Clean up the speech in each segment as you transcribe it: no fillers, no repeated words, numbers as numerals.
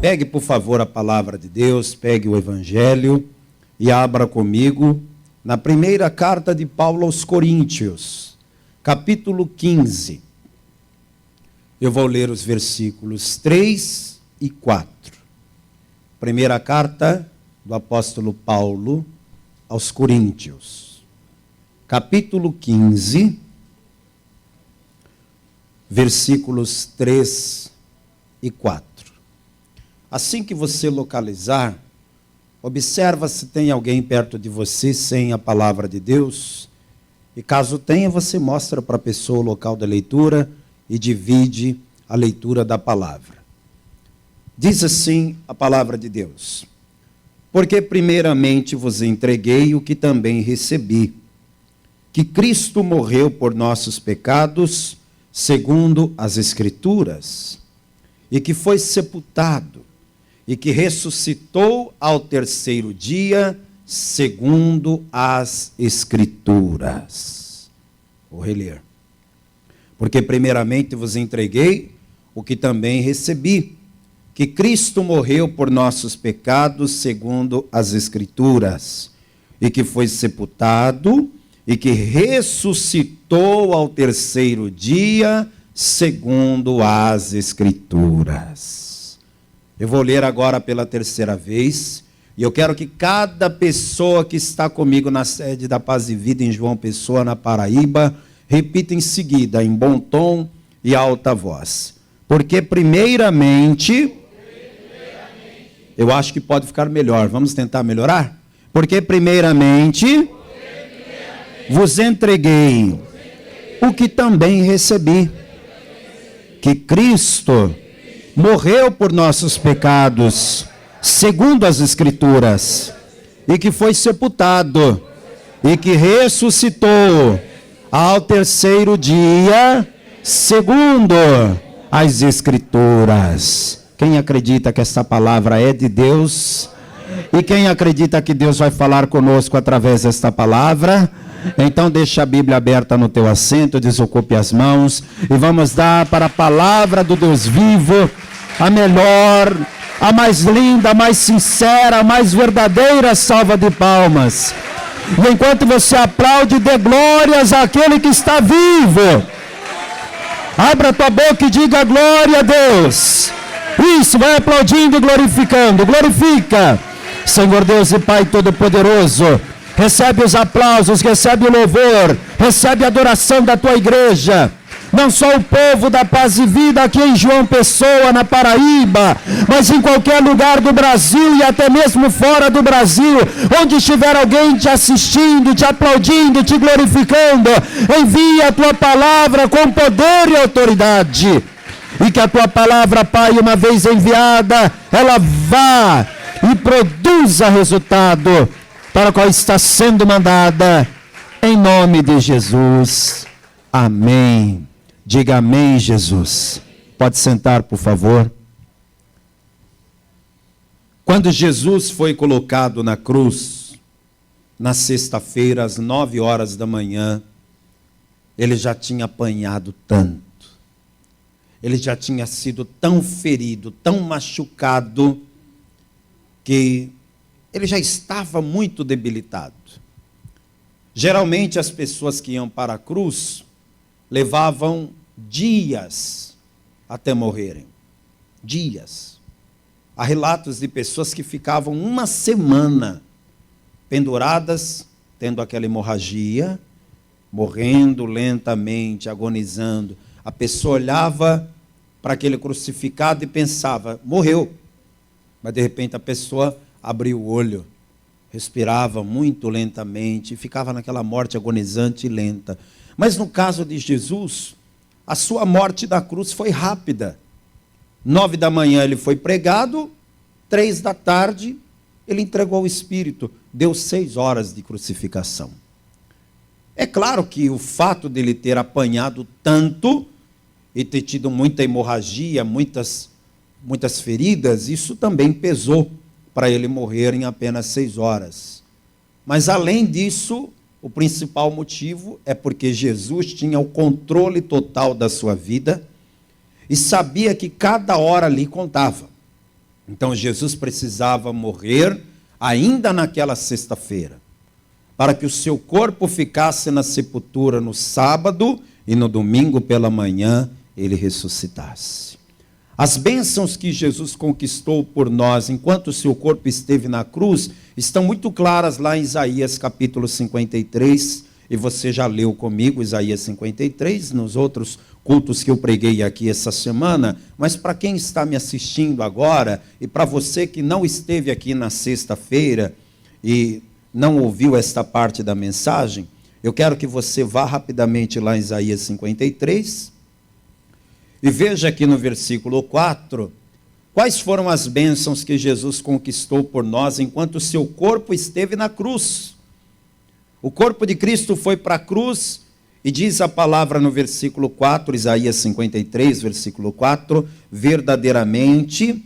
Pegue, por favor, a palavra de Deus, pegue o Evangelho e abra comigo na primeira carta de Paulo aos Coríntios, capítulo 15. Eu vou ler os versículos 3 e 4. Primeira carta do apóstolo Paulo aos Coríntios, capítulo 15, versículos 3 e 4. Assim que você localizar, observa se tem alguém perto de você sem a palavra de Deus. E caso tenha, você mostra para a pessoa o local da leitura e divide a leitura da palavra. Diz assim a palavra de Deus: porque primeiramente vos entreguei o que também recebi, que Cristo morreu por nossos pecados, segundo as Escrituras, e que foi sepultado, e que ressuscitou ao terceiro dia, segundo as Escrituras. Vou reler. Porque primeiramente vos entreguei o que também recebi, que Cristo morreu por nossos pecados, segundo as Escrituras, e que foi sepultado, e que ressuscitou ao terceiro dia, segundo as Escrituras. Eu vou ler agora pela terceira vez, e eu quero que cada pessoa que está comigo na sede da Paz e Vida em João Pessoa, na Paraíba, repita em seguida, em bom tom e alta voz. Porque primeiramente, eu acho que pode ficar melhor, vamos tentar melhorar? Porque primeiramente vos entreguei o que também recebi, que Cristo morreu por nossos pecados, segundo as Escrituras, e que foi sepultado, e que ressuscitou ao terceiro dia, segundo as Escrituras. Quem acredita que essa palavra é de Deus? E quem acredita que Deus vai falar conosco através desta palavra? Então deixa a Bíblia aberta no teu assento, desocupe as mãos e vamos dar para a palavra do Deus vivo a melhor, a mais linda, a mais sincera, a mais verdadeira salva de palmas. E enquanto você aplaude, dê glórias àquele que está vivo. Abra a tua boca e diga glória a Deus. Isso, vai aplaudindo e glorificando. Glorifica, Senhor Deus e Pai Todo-Poderoso. Recebe os aplausos, recebe o louvor, recebe a adoração da tua igreja. Não só o povo da Paz e Vida aqui em João Pessoa, na Paraíba, mas em qualquer lugar do Brasil e até mesmo fora do Brasil, onde estiver alguém te assistindo, te aplaudindo, te glorificando, envia a tua palavra com poder e autoridade. E que a tua palavra, Pai, uma vez enviada, ela vá e produza resultado para o qual está sendo mandada, em nome de Jesus. Amém. Diga amém, Jesus. Pode sentar, por favor. Quando Jesus foi colocado na cruz, na sexta-feira, às 9 horas da manhã, ele já tinha apanhado tanto. Ele já tinha sido tão ferido, tão machucado, que ele já estava muito debilitado. Geralmente as pessoas que iam para a cruz levavam dias até morrerem. Dias. Há relatos de pessoas que ficavam uma semana penduradas, tendo aquela hemorragia, morrendo lentamente, agonizando. A pessoa olhava para aquele crucificado e pensava, morreu. Mas de repente a pessoa abriu o olho, respirava muito lentamente, ficava naquela morte agonizante e lenta. Mas no caso de Jesus, a sua morte da cruz foi rápida. 9 da manhã ele foi pregado, 3 da tarde ele entregou o Espírito. Deu 6 horas de crucificação. É claro que o fato de ele ter apanhado tanto e ter tido muita hemorragia, muitas feridas, isso também pesou para ele morrer em apenas 6 horas. Mas além disso, o principal motivo é porque Jesus tinha o controle total da sua vida e sabia que cada hora ali contava. Então Jesus precisava morrer ainda naquela sexta-feira, para que o seu corpo ficasse na sepultura no sábado e no domingo pela manhã ele ressuscitasse. As bênçãos que Jesus conquistou por nós enquanto o seu corpo esteve na cruz estão muito claras lá em Isaías capítulo 53, e você já leu comigo Isaías 53 nos outros cultos que eu preguei aqui essa semana, mas para quem está me assistindo agora e para você que não esteve aqui na sexta-feira e não ouviu esta parte da mensagem, eu quero que você vá rapidamente lá em Isaías 53 e veja aqui no versículo 4, quais foram as bênçãos que Jesus conquistou por nós enquanto o seu corpo esteve na cruz. O corpo de Cristo foi para a cruz e diz a palavra no versículo 4, Isaías 53, versículo 4, verdadeiramente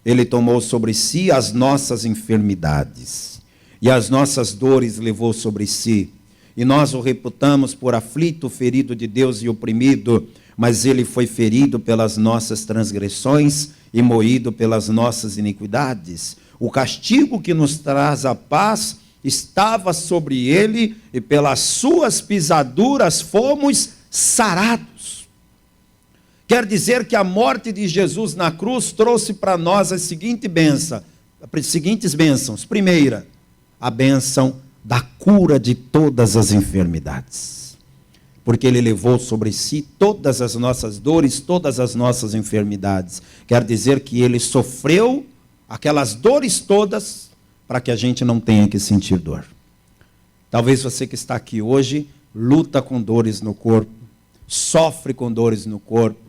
ele tomou sobre si as nossas enfermidades e as nossas dores levou sobre si. E nós o reputamos por aflito, ferido de Deus e oprimido, mas ele foi ferido pelas nossas transgressões e moído pelas nossas iniquidades. O castigo que nos traz a paz estava sobre ele, e pelas suas pisaduras fomos sarados. Quer dizer que a morte de Jesus na cruz trouxe para nós as seguintes bênçãos. Primeira, a bênção da cura de todas as enfermidades, porque ele levou sobre si todas as nossas dores, todas as nossas enfermidades. Quer dizer que ele sofreu aquelas dores todas para que a gente não tenha que sentir dor. Talvez você que está aqui hoje luta com dores no corpo, sofre com dores no corpo,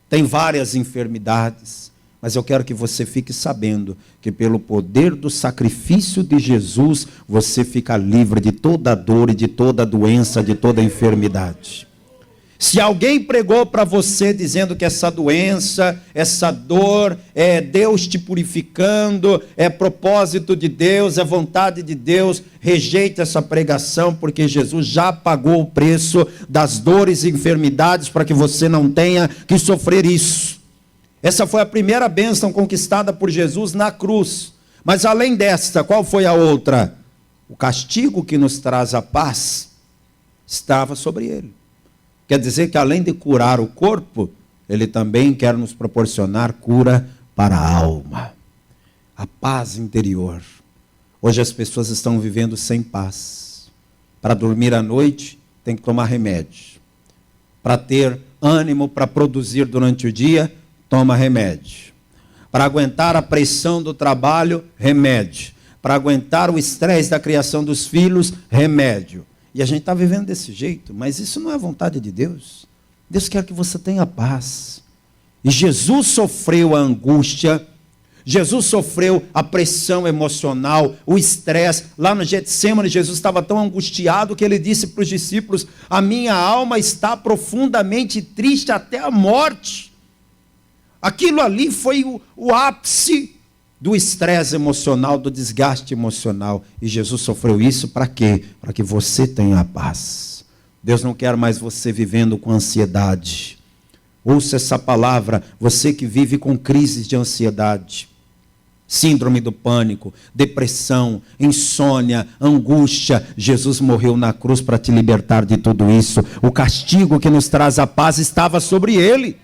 tem várias enfermidades, mas eu quero que você fique sabendo que pelo poder do sacrifício de Jesus, você fica livre de toda dor e de toda doença, de toda enfermidade. Se alguém pregou para você dizendo que essa doença, essa dor é Deus te purificando, é propósito de Deus, é vontade de Deus, rejeite essa pregação, porque Jesus já pagou o preço das dores e enfermidades para que você não tenha que sofrer isso. Essa foi a primeira bênção conquistada por Jesus na cruz. Mas além desta, qual foi a outra? O castigo que nos traz a paz estava sobre ele. Quer dizer que além de curar o corpo, ele também quer nos proporcionar cura para a alma. A paz interior. Hoje as pessoas estão vivendo sem paz. Para dormir à noite, tem que tomar remédio. Para ter ânimo para produzir durante o dia, toma remédio. Para aguentar a pressão do trabalho, remédio. Para aguentar o estresse da criação dos filhos, remédio. E a gente está vivendo desse jeito, mas isso não é a vontade de Deus. Deus quer que você tenha paz. E Jesus sofreu a angústia, Jesus sofreu a pressão emocional, o estresse. Lá no Getsêmani, Jesus estava tão angustiado que ele disse para os discípulos: a minha alma está profundamente triste até a morte. Aquilo ali foi o ápice do estresse emocional, do desgaste emocional. E Jesus sofreu isso para quê? Para que você tenha a paz. Deus não quer mais você vivendo com ansiedade. Ouça essa palavra, você que vive com crises de ansiedade, síndrome do pânico, depressão, insônia, angústia. Jesus morreu na cruz para te libertar de tudo isso. O castigo que nos traz a paz estava sobre ele.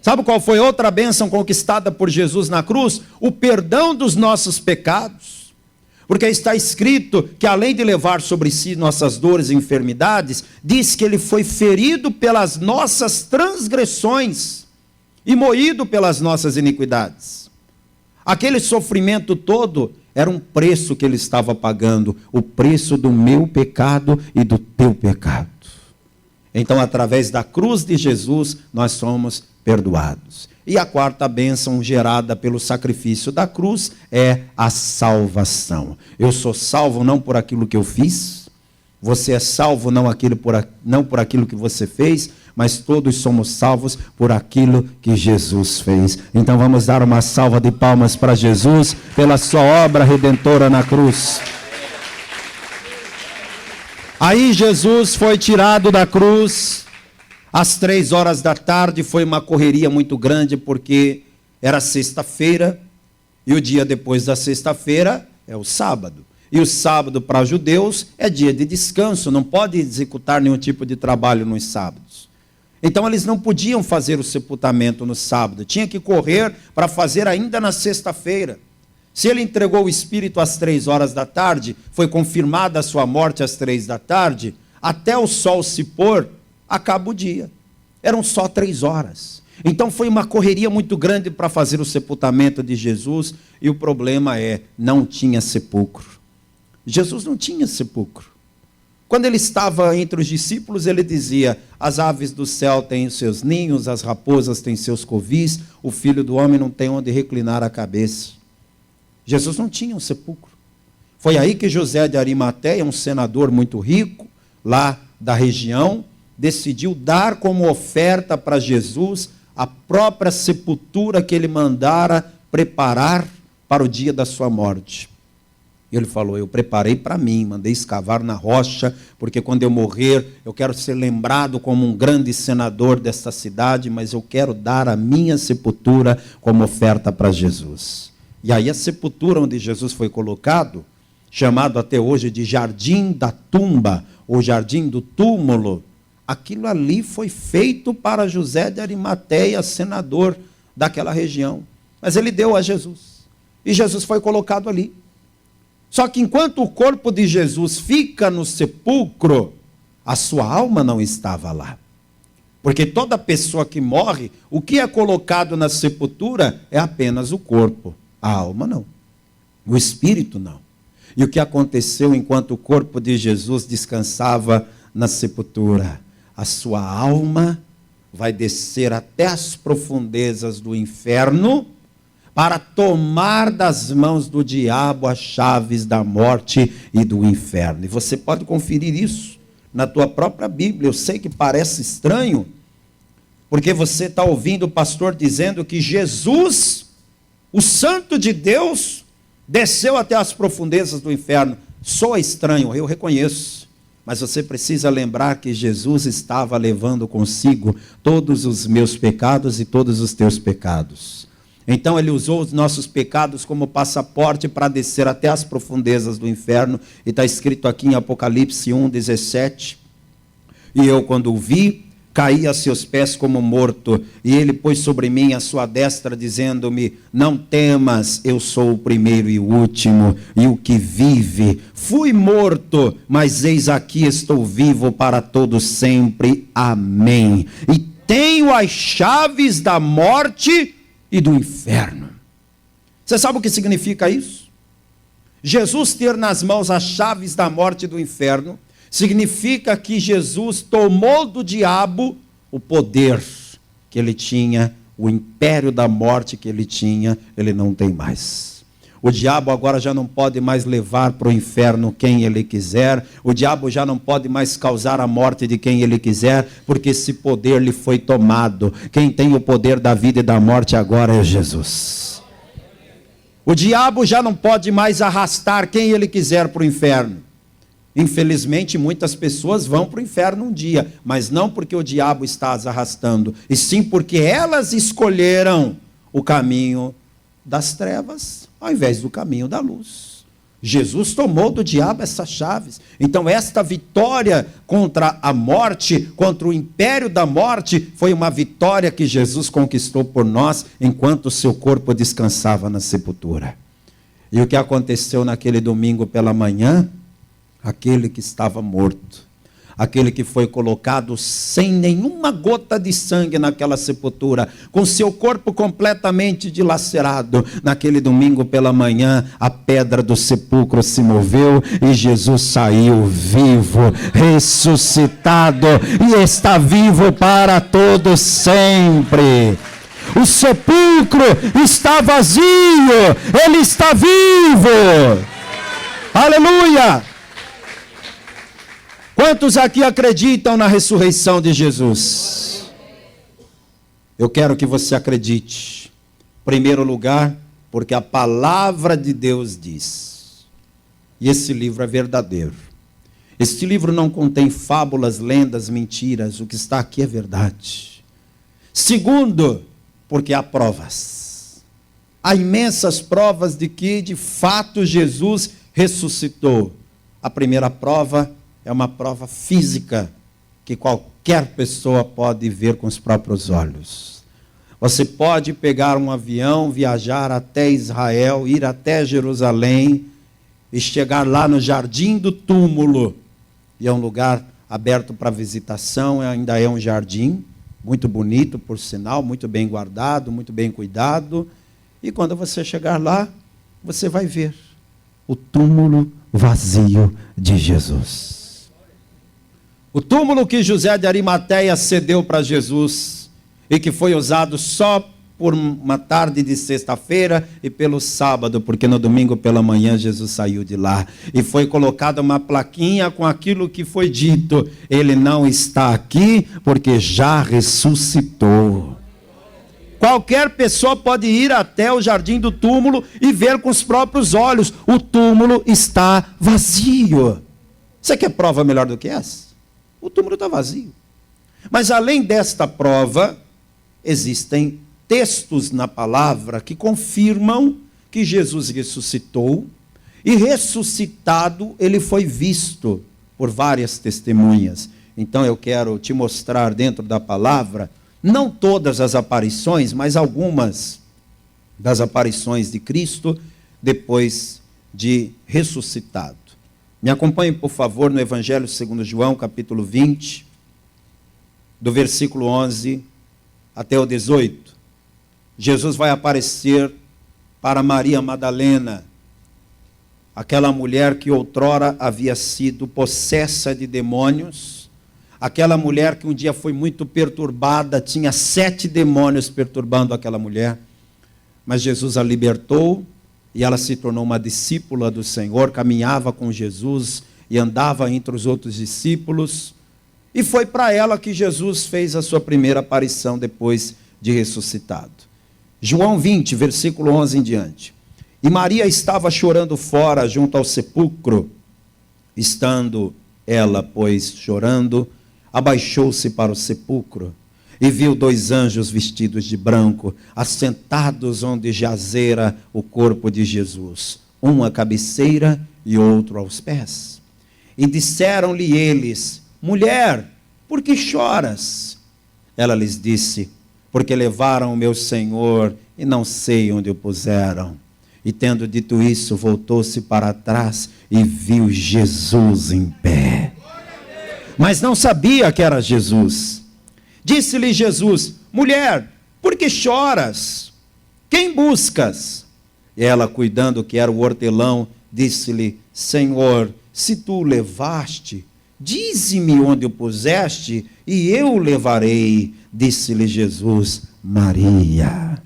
Sabe qual foi outra bênção conquistada por Jesus na cruz? O perdão dos nossos pecados. Porque está escrito que além de levar sobre si nossas dores e enfermidades, diz que ele foi ferido pelas nossas transgressões e moído pelas nossas iniquidades. Aquele sofrimento todo era um preço que ele estava pagando, o preço do meu pecado e do teu pecado. Então, através da cruz de Jesus, nós somos perdoados. E a quarta bênção gerada pelo sacrifício da cruz é a salvação. Eu sou salvo não por aquilo que eu fiz, você é salvo não por aquilo que você fez, mas todos somos salvos por aquilo que Jesus fez. Então vamos dar uma salva de palmas para Jesus pela sua obra redentora na cruz. Aí Jesus foi tirado da cruz. Às 3 horas da tarde, foi uma correria muito grande, porque era sexta-feira, E o dia depois da sexta-feira é o sábado. E o sábado para os judeus é dia de descanso, não pode executar nenhum tipo de trabalho nos sábados. Então eles não podiam fazer o sepultamento no sábado, tinha que correr para fazer ainda na sexta-feira. Se ele entregou o espírito às 3 horas da tarde, foi confirmada a sua morte às 3 da tarde, até o sol se pôr, acaba o dia. Eram só 3 horas. Então foi uma correria muito grande para fazer o sepultamento de Jesus, e o problema é, não tinha sepulcro. Jesus não tinha sepulcro. Quando ele estava entre os discípulos, ele dizia: as aves do céu têm os seus ninhos, as raposas têm seus covis, o filho do homem não tem onde reclinar a cabeça. Jesus não tinha um sepulcro. Foi aí que José de Arimateia, um senador muito rico, lá da região, decidiu dar como oferta para Jesus a própria sepultura que ele mandara preparar para o dia da sua morte. E ele falou: eu preparei para mim, mandei escavar na rocha, porque quando eu morrer, eu quero ser lembrado como um grande senador desta cidade, mas eu quero dar a minha sepultura como oferta para Jesus. E aí a sepultura onde Jesus foi colocado, chamado até hoje de Jardim da Tumba, ou Jardim do Túmulo, aquilo ali foi feito para José de Arimateia, senador daquela região. Mas ele deu a Jesus, e Jesus foi colocado ali. Só que enquanto o corpo de Jesus fica no sepulcro, a sua alma não estava lá. Porque toda pessoa que morre, o que é colocado na sepultura é apenas o corpo. A alma não. O espírito não. E o que aconteceu enquanto o corpo de Jesus descansava na sepultura? A sua alma vai descer até as profundezas do inferno, para tomar das mãos do diabo as chaves da morte e do inferno. E você pode conferir isso na tua própria Bíblia. Eu sei que parece estranho, porque você está ouvindo o pastor dizendo que Jesus, o Santo de Deus, desceu até as profundezas do inferno. Soa estranho, eu reconheço. Mas você precisa lembrar que Jesus estava levando consigo todos os meus pecados e todos os teus pecados. Então ele usou os nossos pecados como passaporte para descer até as profundezas do inferno. E está escrito aqui em Apocalipse 1:17. E eu, quando o vi, caí a seus pés como morto. E ele pôs sobre mim a sua destra, dizendo-me: não temas, eu sou o primeiro e o último, e o que vive. Fui morto, mas eis aqui estou vivo para todo sempre. Amém. E tenho as chaves da morte e do inferno. Você sabe o que significa isso? Jesus ter nas mãos as chaves da morte e do inferno significa que Jesus tomou do diabo o poder que ele tinha, o império da morte que ele tinha, ele não tem mais. O diabo agora já não pode mais levar para o inferno quem ele quiser. O diabo já não pode mais causar a morte de quem ele quiser, porque esse poder lhe foi tomado. Quem tem o poder da vida e da morte agora é Jesus. O diabo já não pode mais arrastar quem ele quiser para o inferno. Infelizmente, muitas pessoas vão para o inferno um dia, mas não porque o diabo está as arrastando, e sim porque elas escolheram o caminho das trevas ao invés do caminho da luz. Jesus tomou do diabo essas chaves. Então esta vitória contra a morte, contra o império da morte, foi uma vitória que Jesus conquistou por nós, enquanto o seu corpo descansava na sepultura. E o que aconteceu naquele domingo pela manhã? Aquele que estava morto, aquele que foi colocado sem nenhuma gota de sangue naquela sepultura, com seu corpo completamente dilacerado, naquele domingo pela manhã, a pedra do sepulcro se moveu e Jesus saiu vivo, ressuscitado, e está vivo para todo sempre. O sepulcro está vazio, ele está vivo. Aleluia! Quantos aqui acreditam na ressurreição de Jesus? Eu quero que você acredite. Em primeiro lugar, porque a palavra de Deus diz. E esse livro é verdadeiro. Este livro não contém fábulas, lendas, mentiras. O que está aqui é verdade. Segundo, porque há provas. há imensas provas de que, de fato, Jesus ressuscitou. A primeira prova é uma prova física, que qualquer pessoa pode ver com os próprios olhos. Você pode pegar um avião, viajar até Israel, ir até Jerusalém e chegar lá no Jardim do Túmulo. E é um lugar aberto para visitação, ainda é um jardim, muito bonito, por sinal, muito bem guardado, muito bem cuidado. E quando você chegar lá, você vai ver o túmulo vazio de Jesus. O túmulo que José de Arimateia cedeu para Jesus e que foi usado só por uma tarde de sexta-feira e pelo sábado, porque no domingo pela manhã Jesus saiu de lá. E foi colocada uma plaquinha com aquilo que foi dito: ele não está aqui porque já ressuscitou. Qualquer pessoa pode ir até o jardim do túmulo e ver com os próprios olhos: o túmulo está vazio. Você quer prova melhor do que essa? O túmulo está vazio. Mas além desta prova, existem textos na palavra que confirmam que Jesus ressuscitou, e ressuscitado ele foi visto por várias testemunhas. Então eu quero te mostrar dentro da palavra, não todas as aparições, mas algumas das aparições de Cristo depois de ressuscitado. Me acompanhe, por favor, no Evangelho segundo João, capítulo 20, do versículo 11 até o 18. Jesus vai aparecer para Maria Madalena, aquela mulher que outrora havia sido possessa de demônios, aquela mulher que um dia foi muito perturbada, tinha 7 demônios perturbando aquela mulher, mas Jesus a libertou e ela se tornou uma discípula do Senhor, caminhava com Jesus e andava entre os outros discípulos, e foi para ela que Jesus fez a sua primeira aparição depois de ressuscitado. João 20, versículo 11 em diante. E Maria estava chorando fora, junto ao sepulcro. Estando ela, pois, chorando, abaixou-se para o sepulcro e viu 2 anjos vestidos de branco, assentados onde jazera o corpo de Jesus, um à cabeceira e outro aos pés. E disseram-lhe eles: mulher, por que choras? Ela lhes disse: porque levaram o meu Senhor e não sei onde o puseram. E tendo dito isso, voltou-se para trás e viu Jesus em pé. Mas não sabia que era Jesus. Disse-lhe Jesus: mulher, por que choras? Quem buscas? E ela, cuidando que era o hortelão, disse-lhe: Senhor, se tu o levaste, dize-me onde o puseste, e eu o levarei. Disse-lhe Jesus: Maria.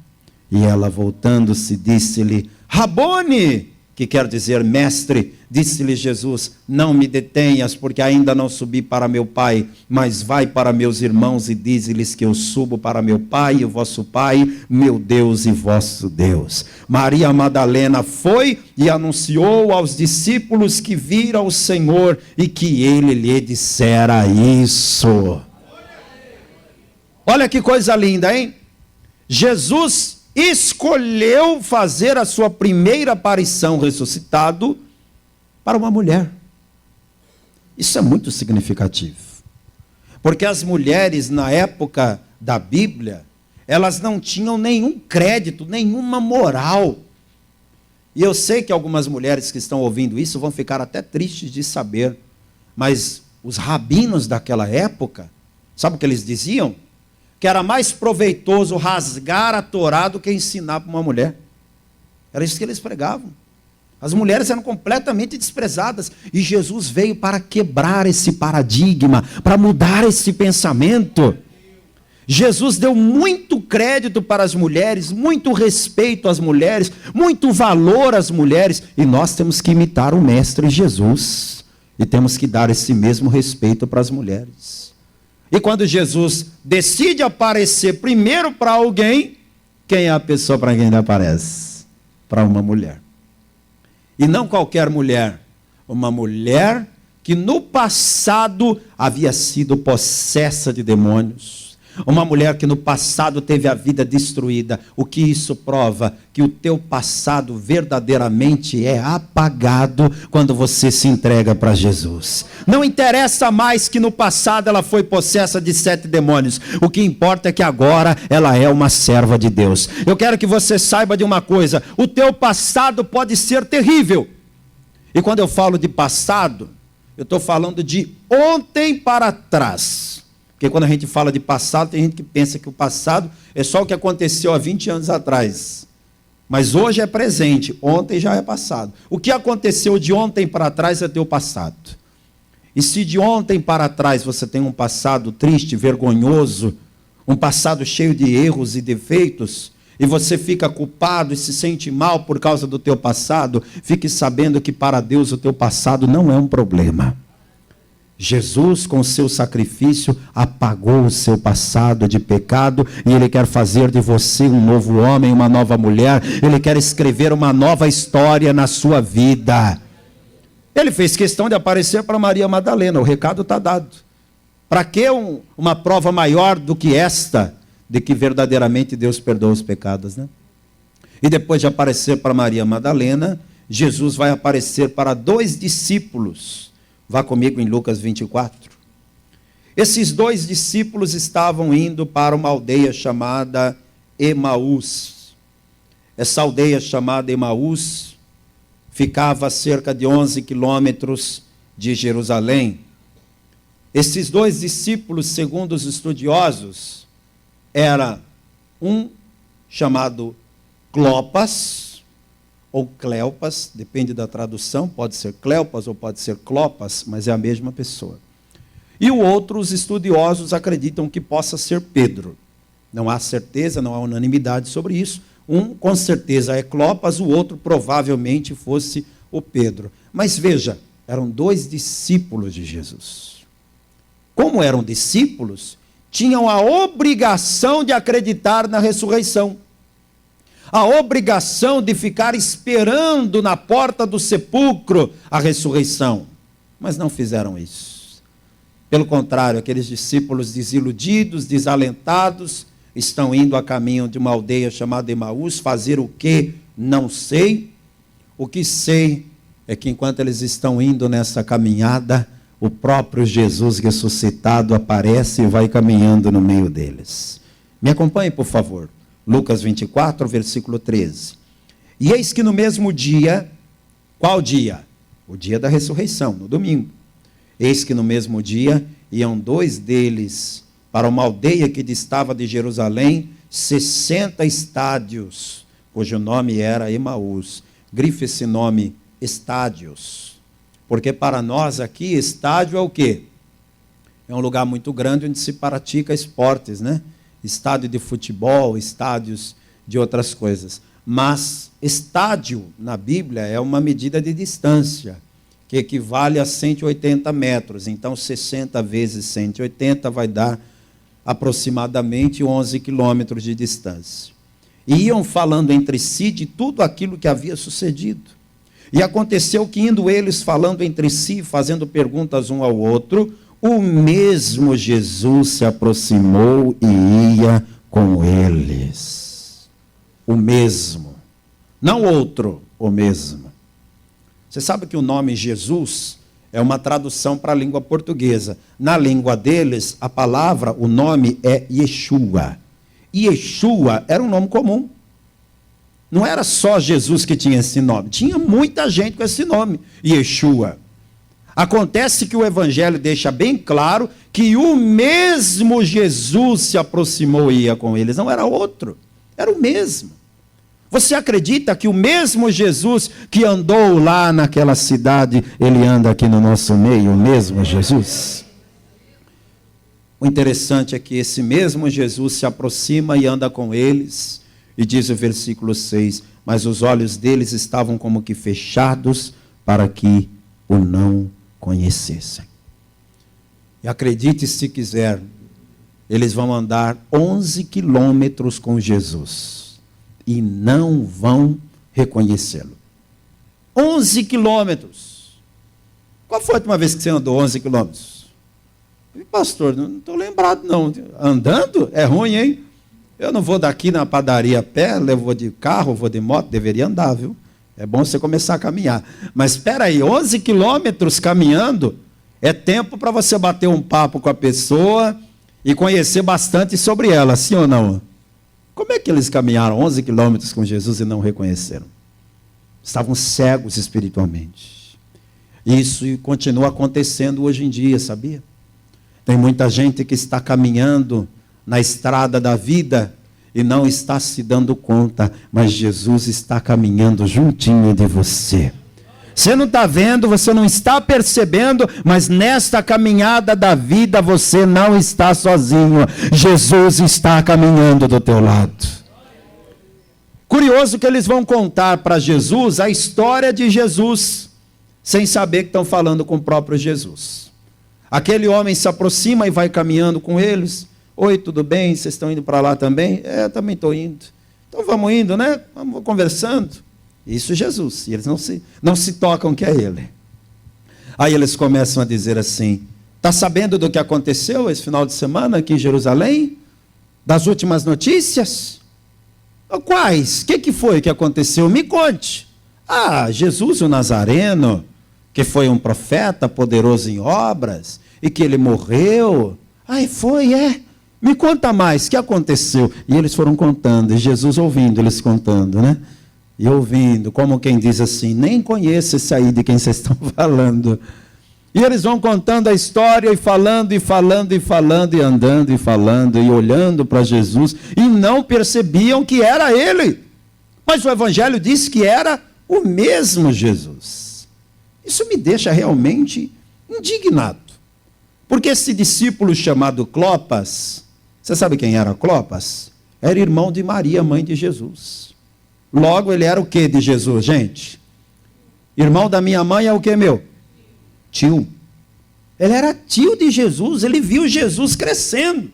E ela, voltando-se, disse-lhe: Rabone, que quer dizer mestre. Disse-lhe Jesus: não me detenhas, porque ainda não subi para meu Pai, mas vai para meus irmãos e dize-lhes que eu subo para meu Pai e o vosso Pai, meu Deus e vosso Deus. Maria Madalena foi e anunciou aos discípulos que viram o Senhor e que ele lhe dissera isso. Olha que coisa linda, hein? Jesus escolheu fazer a sua primeira aparição ressuscitado para uma mulher. Isso é muito significativo. Porque as mulheres na época da Bíblia, elas não tinham nenhum crédito, nenhuma moral. E eu sei que algumas mulheres que estão ouvindo isso vão ficar até tristes de saber, mas os rabinos daquela época, sabe o que eles diziam? Que era mais proveitoso rasgar a Torá do que ensinar para uma mulher. Era isso que eles pregavam. As mulheres eram completamente desprezadas. E Jesus veio para quebrar esse paradigma, para mudar esse pensamento. Jesus deu muito crédito para as mulheres, muito respeito às mulheres, muito valor às mulheres. E nós temos que imitar o Mestre Jesus. E temos que dar esse mesmo respeito para as mulheres. E quando Jesus decide aparecer primeiro para alguém, quem é a pessoa para quem ele aparece? Para uma mulher. E não qualquer mulher. Uma mulher que no passado havia sido possessa de demônios. Uma mulher que no passado teve a vida destruída. O que isso prova? Que o teu passado verdadeiramente é apagado quando você se entrega para Jesus. Não interessa mais que no passado ela foi possessa de 7 demônios. O que importa é que agora ela é uma serva de Deus. Eu quero que você saiba de uma coisa: o teu passado pode ser terrível. E quando eu falo de passado, eu estou falando de ontem para trás. Porque quando a gente fala de passado, tem gente que pensa que o passado é só o que aconteceu há 20 anos atrás. Mas hoje é presente, ontem já é passado. O que aconteceu de ontem para trás é teu passado. E se de ontem para trás você tem um passado triste, vergonhoso, um passado cheio de erros e defeitos, e você fica culpado e se sente mal por causa do teu passado, fique sabendo que para Deus o teu passado não é um problema. Jesus, com o seu sacrifício, apagou o seu passado de pecado, e Ele quer fazer de você um novo homem, uma nova mulher. Ele quer escrever uma nova história na sua vida. Ele fez questão de aparecer para Maria Madalena. O recado está dado. Para que uma prova maior do que esta, de que verdadeiramente Deus perdoa os pecados, né? E depois de aparecer para Maria Madalena, Jesus vai aparecer para 2 discípulos. Vá comigo em Lucas 24. Esses 2 discípulos estavam indo para uma aldeia chamada Emaús. Essa aldeia chamada Emaús ficava a cerca de 11 quilômetros de Jerusalém. Esses 2 discípulos, segundo os estudiosos, era um chamado Clopas, ou Cleopas, depende da tradução, pode ser Cleopas ou pode ser Clopas, mas é a mesma pessoa. E o outro, os estudiosos acreditam que possa ser Pedro. Não há certeza, não há unanimidade sobre isso. Um com certeza é Clopas, o outro provavelmente fosse o Pedro. Mas veja, eram 2 discípulos de Jesus. Como eram discípulos, tinham a obrigação de acreditar na ressurreição. A obrigação de ficar esperando na porta do sepulcro a ressurreição. Mas não fizeram isso. Pelo contrário, aqueles discípulos desiludidos, desalentados, estão indo a caminho de uma aldeia chamada Emaús, fazer o que? Não sei. O que sei é que enquanto eles estão indo nessa caminhada, o próprio Jesus ressuscitado aparece e vai caminhando no meio deles. Me acompanhe, por favor. Lucas 24, versículo 13. E eis que no mesmo dia, qual dia? O dia da ressurreição, no domingo. Eis que no mesmo dia iam 2 deles para uma aldeia que distava de Jerusalém 60 estádios, cujo nome era Emaús. Grife esse nome, estádios. Porque para nós aqui, estádio é o quê? É um lugar muito grande onde se pratica esportes, né? Estádio de futebol, estádios de outras coisas. Mas estádio, na Bíblia, é uma medida de distância, que equivale a 180 metros. Então, 60 vezes 180 vai dar aproximadamente 11 quilômetros de distância. E iam falando entre si de tudo aquilo que havia sucedido. E aconteceu que, indo eles falando entre si, fazendo perguntas um ao outro, o mesmo Jesus se aproximou e ia com eles. O mesmo. Não outro, o mesmo. Você sabe que o nome Jesus é uma tradução para a língua portuguesa. Na língua deles, a palavra, o nome é Yeshua. Yeshua era um nome comum. Não era só Jesus que tinha esse nome. Tinha muita gente com esse nome, Yeshua. Acontece que o Evangelho deixa bem claro que o mesmo Jesus se aproximou e ia com eles. Não era outro, era o mesmo. Você acredita que o mesmo Jesus que andou lá naquela cidade, ele anda aqui no nosso meio, o mesmo Jesus? O interessante é que esse mesmo Jesus se aproxima e anda com eles, e diz o versículo 6, mas os olhos deles estavam como que fechados para que o não conhecessem. E acredite se quiser, eles vão andar 11 quilômetros com Jesus e não vão reconhecê-lo. 11 quilômetros. Qual foi a última vez que você andou 11 quilômetros? Pastor, não estou lembrado não. Andando? É ruim, hein? Eu não vou daqui na padaria a pé, vou de carro, vou de moto, deveria andar, viu? É bom você começar a caminhar. Mas espera aí, 11 quilômetros caminhando é tempo para você bater um papo com a pessoa e conhecer bastante sobre ela, sim ou não? Como é que eles caminharam 11 quilômetros com Jesus e não reconheceram? Estavam cegos espiritualmente. Isso continua acontecendo hoje em dia, sabia? Tem muita gente que está caminhando na estrada da vida e não está se dando conta, mas Jesus está caminhando juntinho de você. Você não está vendo, você não está percebendo, mas nesta caminhada da vida você não está sozinho. Jesus está caminhando do teu lado. Curioso que eles vão contar para Jesus a história de Jesus, sem saber que estão falando com o próprio Jesus. Aquele homem se aproxima e vai caminhando com eles. Oi, tudo bem? Vocês estão indo para lá também? É, também estou indo. Então vamos indo, né? Vamos conversando. Isso é Jesus. E eles não se tocam que é ele. Aí eles começam a dizer assim: está sabendo do que aconteceu esse final de semana aqui em Jerusalém? Das últimas notícias? Quais? O que foi que aconteceu? Me conte. Ah, Jesus o Nazareno, que foi um profeta poderoso em obras, e que ele morreu. Ai, foi, é? Me conta mais, o que aconteceu? E eles foram contando, e Jesus ouvindo eles contando, né? E ouvindo, como quem diz assim, nem conheço esse aí de quem vocês estão falando. E eles vão contando a história e falando, e falando, e falando, e andando, e falando, e olhando para Jesus, e não percebiam que era ele. Mas o Evangelho diz que era o mesmo Jesus. Isso me deixa realmente indignado. Porque esse discípulo chamado Clopas, você sabe quem era Clopas? Era irmão de Maria, mãe de Jesus. Logo, ele era o que de Jesus, gente? Irmão da minha mãe é o que, meu? Tio. Ele era tio de Jesus, ele viu Jesus crescendo.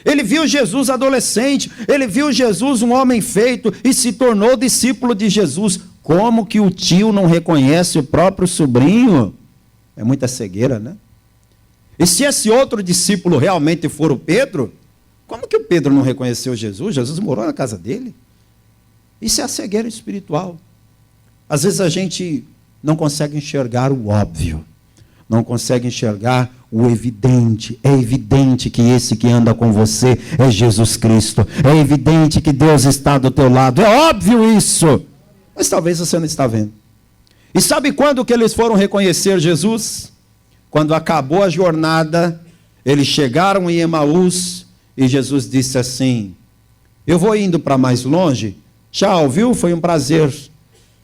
Ele viu Jesus adolescente, ele viu Jesus um homem feito e se tornou discípulo de Jesus. Como que o tio não reconhece o próprio sobrinho? É muita cegueira, né? E se esse outro discípulo realmente for o Pedro, como que o Pedro não reconheceu Jesus? Jesus morou na casa dele. Isso é a cegueira espiritual. Às vezes a gente não consegue enxergar o óbvio, não consegue enxergar o evidente. É evidente que esse que anda com você é Jesus Cristo. É evidente que Deus está do teu lado. É óbvio isso. Mas talvez você não está vendo. E sabe quando que eles foram reconhecer Jesus? Quando acabou a jornada, eles chegaram em Emaús e Jesus disse assim: eu vou indo para mais longe. Tchau, viu? Foi um prazer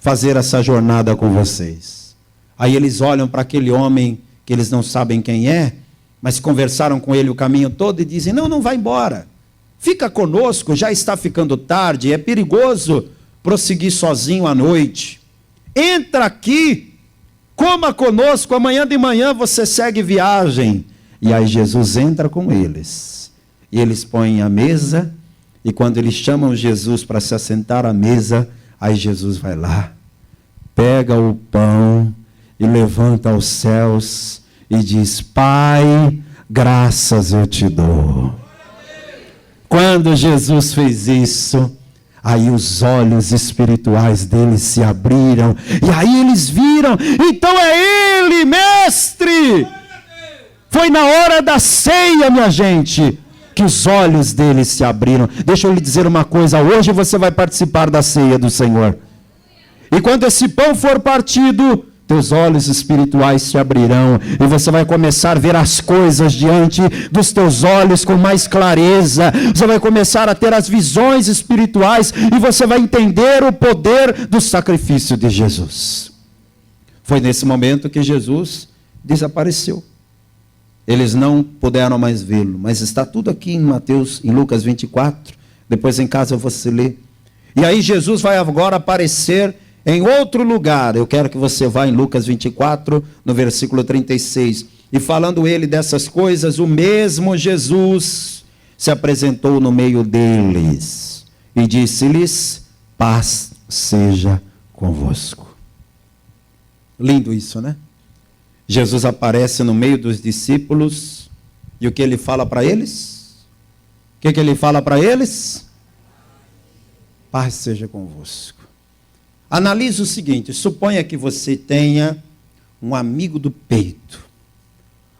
fazer essa jornada com vocês. Aí eles olham para aquele homem que eles não sabem quem é, mas conversaram com ele o caminho todo e dizem: não vai embora. Fica conosco, já está ficando tarde, é perigoso prosseguir sozinho à noite. Entra aqui, coma conosco, amanhã de manhã você segue viagem. E aí Jesus entra com eles. E eles põem a mesa, e quando eles chamam Jesus para se assentar à mesa, aí Jesus vai lá, pega o pão e levanta aos céus e diz: Pai, graças eu te dou. Quando Jesus fez isso, aí os olhos espirituais deles se abriram, e aí eles viram: então é ele, mestre! Foi na hora da ceia, minha gente, que os olhos deles se abriram. Deixa eu lhe dizer uma coisa: hoje você vai participar da ceia do Senhor. E quando esse pão for partido, teus olhos espirituais se abrirão e você vai começar a ver as coisas diante dos teus olhos com mais clareza. Você vai começar a ter as visões espirituais e você vai entender o poder do sacrifício de Jesus. Foi nesse momento que Jesus desapareceu. Eles não puderam mais vê-lo, mas está tudo aqui em Lucas 24. Depois em casa você lê. E aí Jesus vai agora aparecer em outro lugar. Eu quero que você vá em Lucas 24, no versículo 36. E falando ele dessas coisas, o mesmo Jesus se apresentou no meio deles e disse-lhes: paz seja convosco. Lindo isso, né? Jesus aparece no meio dos discípulos E o que ele fala para eles? O que ele fala para eles? Paz seja convosco. Analise o seguinte: suponha que você tenha um amigo do peito,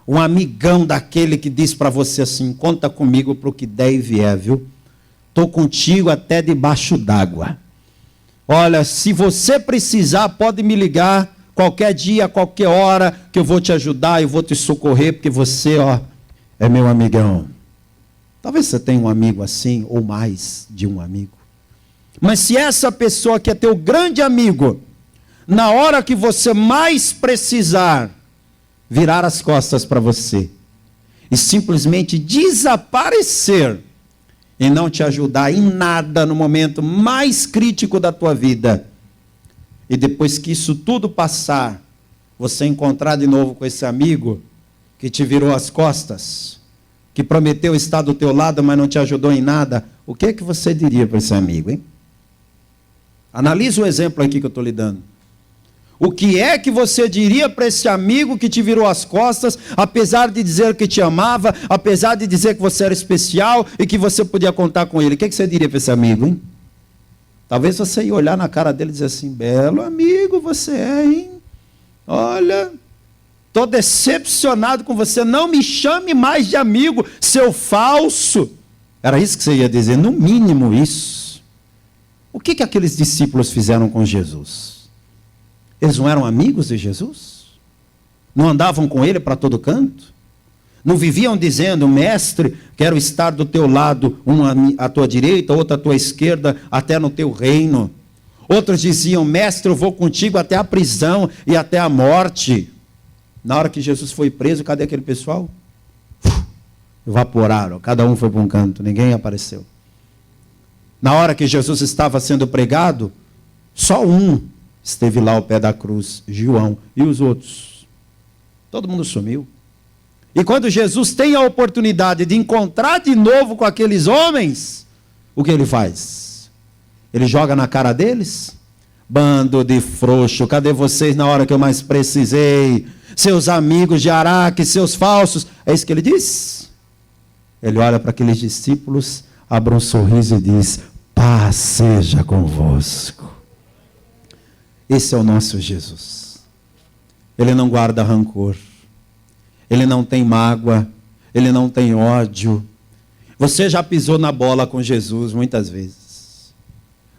um amigão daquele que diz para você assim: conta comigo para o que der e vier, viu? Estou contigo até debaixo d'água. Olha, se você precisar, pode me ligar qualquer dia, qualquer hora, que eu vou te ajudar, eu vou te socorrer, porque você, é meu amigão. Talvez você tenha um amigo assim, ou mais de um amigo. Mas se essa pessoa que é teu grande amigo, na hora que você mais precisar, virar as costas para você e simplesmente desaparecer e não te ajudar em nada no momento mais crítico da tua vida, e depois que isso tudo passar, você encontrar de novo com esse amigo que te virou as costas, que prometeu estar do teu lado, mas não te ajudou em nada, o que é que você diria para esse amigo, hein? Analise o exemplo aqui que eu estou lhe dando. O que é que você diria para esse amigo que te virou as costas, apesar de dizer que te amava, apesar de dizer que você era especial e que você podia contar com ele? O que é que você diria para esse amigo, hein? Talvez você ia olhar na cara dele e dizer assim: belo amigo você é, hein? Olha, estou decepcionado com você, não me chame mais de amigo, seu falso. Era isso que você ia dizer, no mínimo isso. O que aqueles discípulos fizeram com Jesus? Eles não eram amigos de Jesus? Não andavam com ele para todo canto? Não viviam dizendo: mestre, quero estar do teu lado, uma à tua direita, outra à tua esquerda, até no teu reino? Outros diziam: mestre, eu vou contigo até a prisão e até a morte. Na hora que Jesus foi preso, cadê aquele pessoal? Evaporaram, cada um foi para um canto, ninguém apareceu. Na hora que Jesus estava sendo pregado, só um esteve lá ao pé da cruz, João, e os outros? Todo mundo sumiu. E quando Jesus tem a oportunidade de encontrar de novo com aqueles homens, o que ele faz? Ele joga na cara deles: bando de frouxo, cadê vocês na hora que eu mais precisei? Seus amigos de Araque, seus falsos. É isso que ele diz? Ele olha para aqueles discípulos, abre um sorriso e diz: paz seja convosco. Esse é o nosso Jesus. Ele não guarda rancor, ele não tem mágoa, ele não tem ódio. Você já pisou na bola com Jesus muitas vezes.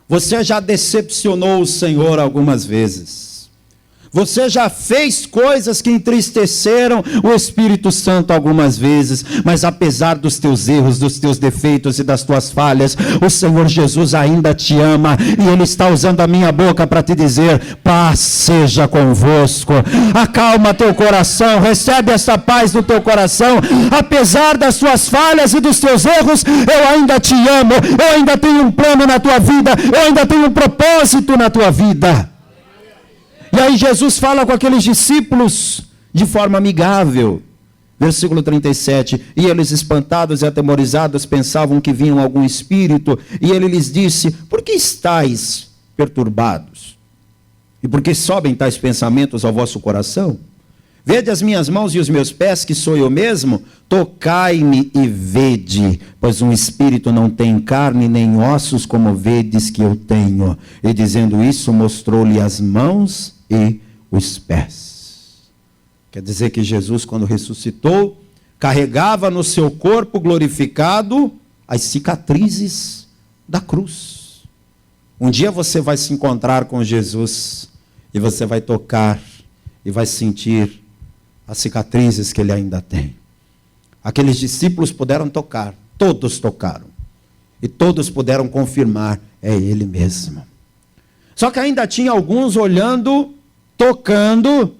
Você já decepcionou o Senhor algumas vezes. Você já fez coisas que entristeceram o Espírito Santo algumas vezes, mas apesar dos teus erros, dos teus defeitos e das tuas falhas, o Senhor Jesus ainda te ama, e Ele está usando a minha boca para te dizer: paz seja convosco. Acalma teu coração, recebe essa paz no teu coração. Apesar das tuas falhas e dos teus erros, eu ainda te amo, eu ainda tenho um plano na tua vida, eu ainda tenho um propósito na tua vida. E aí Jesus fala com aqueles discípulos de forma amigável. Versículo 37. E eles, espantados e atemorizados, pensavam que vinham algum espírito. E ele lhes disse: por que estáis perturbados? E por que sobem tais pensamentos ao vosso coração? Vede as minhas mãos e os meus pés, que sou eu mesmo? Tocai-me e vede, pois um espírito não tem carne nem ossos, como vedes que eu tenho. E dizendo isso, mostrou-lhe as mãos e os pés. Quer dizer que Jesus, quando ressuscitou, carregava no seu corpo glorificado as cicatrizes da cruz. Um dia você vai se encontrar com Jesus e você vai tocar e vai sentir as cicatrizes que ele ainda tem. Aqueles discípulos puderam tocar, todos tocaram, e todos puderam confirmar: é ele mesmo. Só que ainda tinha alguns olhando, tocando.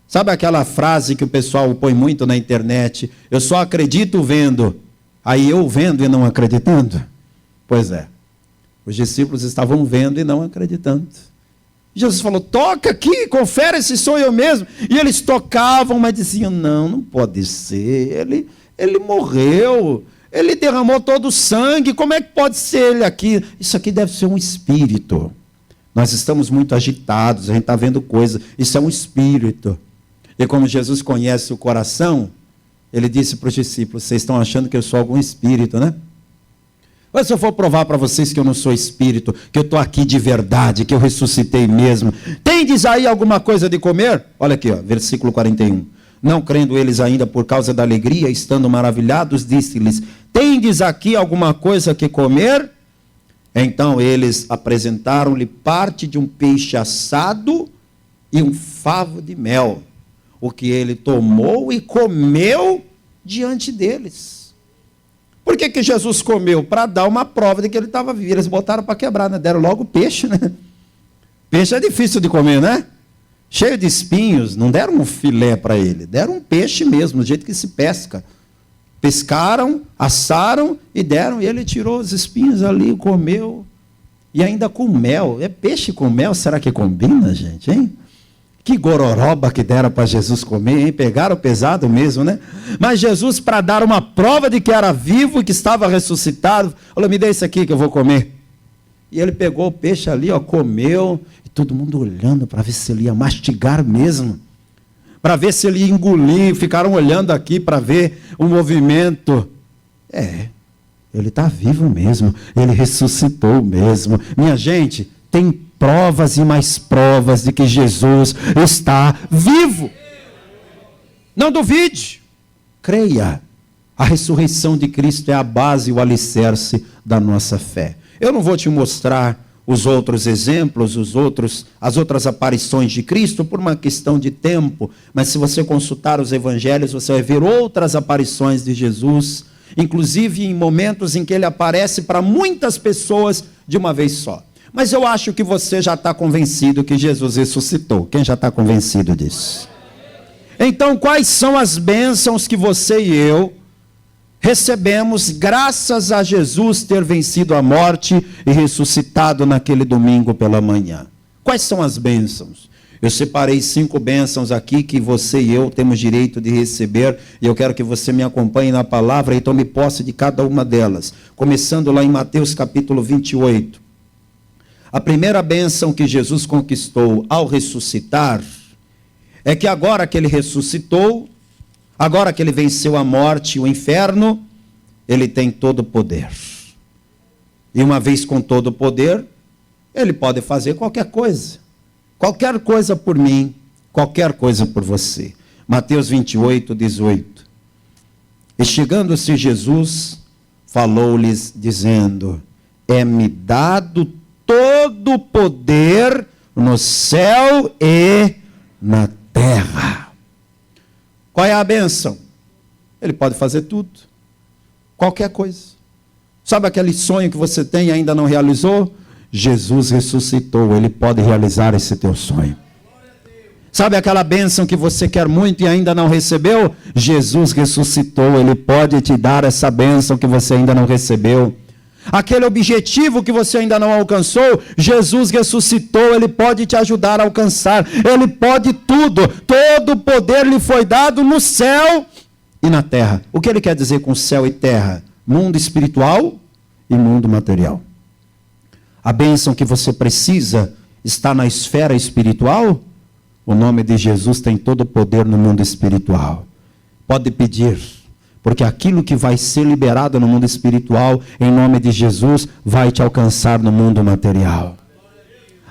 Sabe aquela frase que o pessoal põe muito na internet: eu só acredito vendo. Aí eu vendo e não acreditando? Pois é, os discípulos estavam vendo e não acreditando. Jesus falou: toca aqui, confere se sou eu mesmo. E eles tocavam, mas diziam: não pode ser, ele morreu, ele derramou todo o sangue, como é que pode ser ele aqui? Isso aqui deve ser um espírito. Nós estamos muito agitados, a gente está vendo coisas, isso é um espírito. E como Jesus conhece o coração, Ele disse para os discípulos: vocês estão achando que eu sou algum espírito, né? Mas se eu for provar para vocês que eu não sou espírito, que eu estou aqui de verdade, que eu ressuscitei mesmo, tendes aí alguma coisa de comer? Olha aqui, ó, versículo 41. Não crendo eles ainda por causa da alegria, estando maravilhados, disse-lhes: tendes aqui alguma coisa que comer? Então eles apresentaram-lhe parte de um peixe assado e um favo de mel, o que ele tomou e comeu diante deles. Por que Jesus comeu? Para dar uma prova de que ele estava vivo. Eles botaram para quebrar, né? Deram logo peixe, né? Peixe é difícil de comer, né? Cheio de espinhos. Não deram um filé para ele, deram um peixe mesmo, do jeito que se pesca. Pescaram, assaram e deram. E ele tirou os espinhos ali, comeu. E ainda com mel. É peixe com mel? Será que combina, gente, hein? Que gororoba que deram para Jesus comer, hein? Pegaram pesado mesmo, né? Mas Jesus, para dar uma prova de que era vivo e que estava ressuscitado, falou: me dê isso aqui que eu vou comer. E ele pegou o peixe ali, ó, comeu, e todo mundo olhando para ver se ele ia mastigar mesmo, para ver se ele ia engolir. Ficaram olhando aqui para ver o movimento. Ele está vivo mesmo, ele ressuscitou mesmo. Minha gente, tem provas e mais provas de que Jesus está vivo. Não duvide, creia. A ressurreição de Cristo é a base e o alicerce da nossa fé. Eu não vou te mostrar os outros exemplos, as outras aparições de Cristo, por uma questão de tempo, mas se você consultar os evangelhos, você vai ver outras aparições de Jesus, inclusive em momentos em que ele aparece para muitas pessoas de uma vez só. Mas eu acho que você já está convencido que Jesus ressuscitou. Quem já está convencido disso? Então, quais são as bênçãos que você e eu recebemos graças a Jesus ter vencido a morte e ressuscitado naquele domingo pela manhã? Quais são as bênçãos? Eu separei 5 bênçãos aqui que você e eu temos direito de receber, e eu quero que você me acompanhe na palavra e tome posse de cada uma delas. Começando lá em Mateus capítulo 28. A primeira bênção que Jesus conquistou ao ressuscitar é que agora que ele ressuscitou, agora que ele venceu a morte e o inferno, ele tem todo o poder. E uma vez com todo o poder, ele pode fazer qualquer coisa. Qualquer coisa por mim, qualquer coisa por você. Mateus 28, 18. E chegando-se Jesus, falou-lhes dizendo: é-me dado todo o poder no céu e na terra. Qual é a bênção? Ele pode fazer tudo, qualquer coisa. Sabe aquele sonho que você tem e ainda não realizou? Jesus ressuscitou, ele pode realizar esse teu sonho. Sabe aquela bênção que você quer muito e ainda não recebeu? Jesus ressuscitou, ele pode te dar essa bênção que você ainda não recebeu. Aquele objetivo que você ainda não alcançou, Jesus ressuscitou, ele pode te ajudar a alcançar. Ele pode tudo, todo o poder lhe foi dado no céu e na terra. O que ele quer dizer com céu e terra? Mundo espiritual e mundo material. A bênção que você precisa está na esfera espiritual. O nome de Jesus tem todo o poder no mundo espiritual. Pode pedir, porque aquilo que vai ser liberado no mundo espiritual, em nome de Jesus, vai te alcançar no mundo material.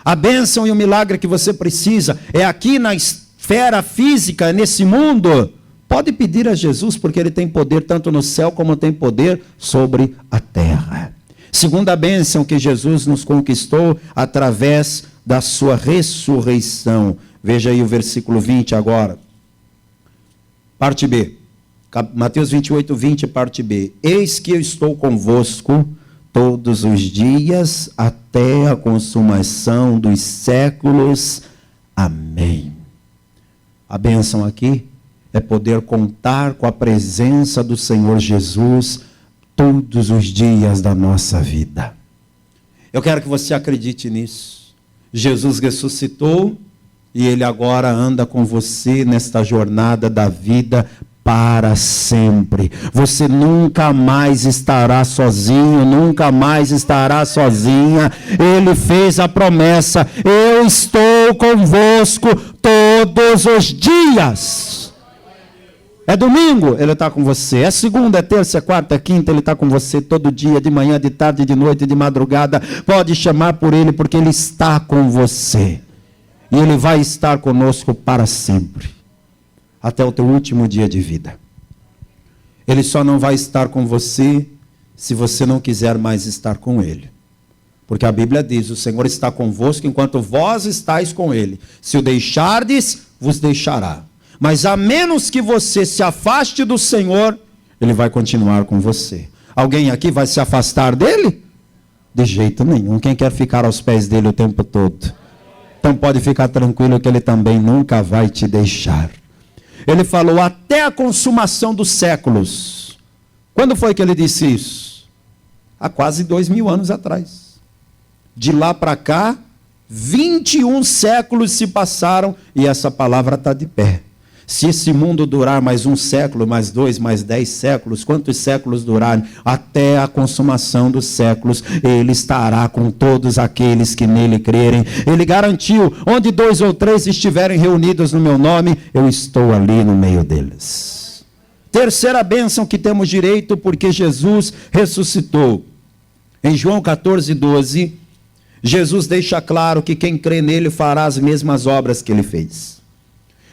A bênção e o milagre que você precisa é aqui na esfera física, nesse mundo. Pode pedir a Jesus, porque ele tem poder tanto no céu como tem poder sobre a terra. Segunda bênção que Jesus nos conquistou através da sua ressurreição. Veja aí o versículo 20 agora. Parte B. Mateus 28, 20, parte B. Eis que eu estou convosco todos os dias até a consumação dos séculos. Amém. A bênção aqui é poder contar com a presença do Senhor Jesus todos os dias da nossa vida. Eu quero que você acredite nisso. Jesus ressuscitou e ele agora anda com você nesta jornada da vida para sempre. Você nunca mais estará sozinho, nunca mais estará sozinha. Ele fez a promessa: eu estou convosco todos os dias. É domingo, Ele está com você. É segunda, é terça, é quarta, é quinta, Ele está com você todo dia, de manhã, de tarde, de noite, de madrugada. Pode chamar por Ele, porque Ele está com você. E Ele vai estar conosco para sempre, até o teu último dia de vida. Ele só não vai estar com você se você não quiser mais estar com Ele. Porque a Bíblia diz, o Senhor está convosco enquanto vós estáis com Ele. Se o deixardes, vos deixará. Mas a menos que você se afaste do Senhor, Ele vai continuar com você. Alguém aqui vai se afastar dEle? De jeito nenhum. Quem quer ficar aos pés dEle o tempo todo? Então pode ficar tranquilo que Ele também nunca vai te deixar. Ele falou até a consumação dos séculos. Quando foi que Ele disse isso? Há quase 2000 anos atrás. De lá para cá, 21 séculos se passaram e essa palavra está de pé. Se esse mundo durar mais um século, mais 2, mais 10 séculos, quantos séculos durarem? Até a consumação dos séculos, Ele estará com todos aqueles que nele crerem. Ele garantiu, onde 2 ou 3 estiverem reunidos no meu nome, eu estou ali no meio deles. Terceira bênção que temos direito, porque Jesus ressuscitou. Em João 14:12, Jesus deixa claro que quem crê nele fará as mesmas obras que ele fez.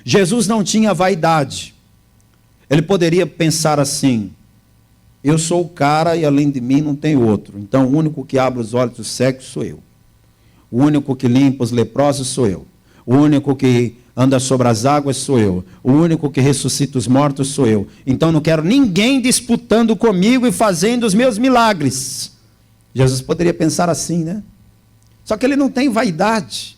Jesus não tinha vaidade. Ele poderia pensar assim: eu sou o cara e além de mim não tem outro. Então o único que abre os olhos dos cegos sou eu. O único que limpa os leprosos sou eu. O único que anda sobre as águas sou eu. O único que ressuscita os mortos sou eu. Então não quero ninguém disputando comigo e fazendo os meus milagres. Jesus poderia pensar assim, né? Só que ele não tem vaidade.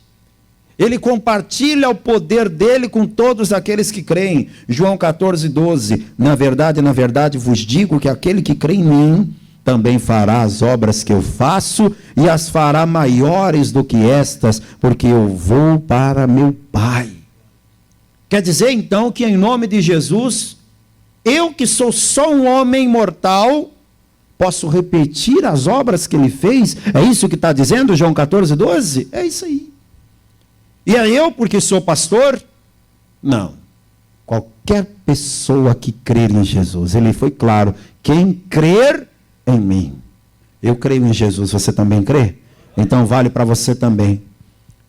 Ele compartilha o poder dele com todos aqueles que creem. João 14:12. Na verdade vos digo que aquele que crê em mim também fará as obras que eu faço e as fará maiores do que estas, porque eu vou para meu Pai. Quer dizer então que em nome de Jesus, eu que sou só um homem mortal, posso repetir as obras que ele fez? É isso que está dizendo João 14:12? É isso aí. E é eu porque sou pastor? Não. Qualquer pessoa que crer em Jesus, ele foi claro, quem crer em mim. Eu creio em Jesus, você também crê? Então vale para você também.